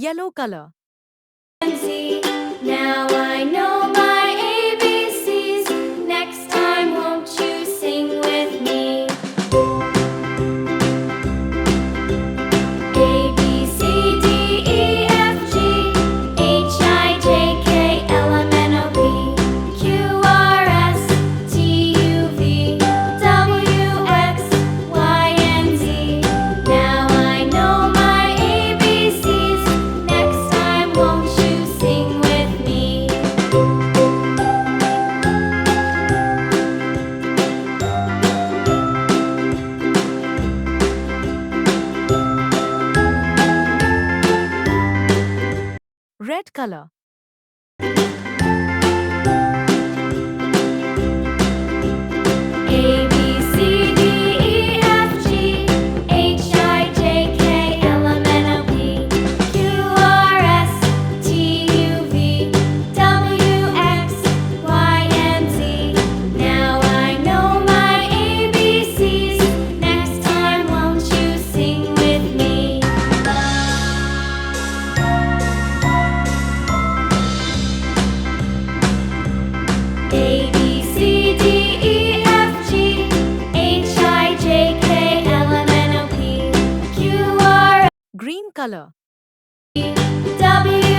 Yellow color. Now I know my ABCs. Next time, won't you sing with me? A B C D E F G H I J K L M N O P Q R S T U V W X Y and Z. Now I know my ABCs. Next time, won't you sing with me? Red color. A B C D E F G H I J K L M N O P Q R S T U V W X Y and Z. Now I know my ABCs. Next time, won't you sing with me? A B C D E F G H I J K L M N O P Q R Green color. S W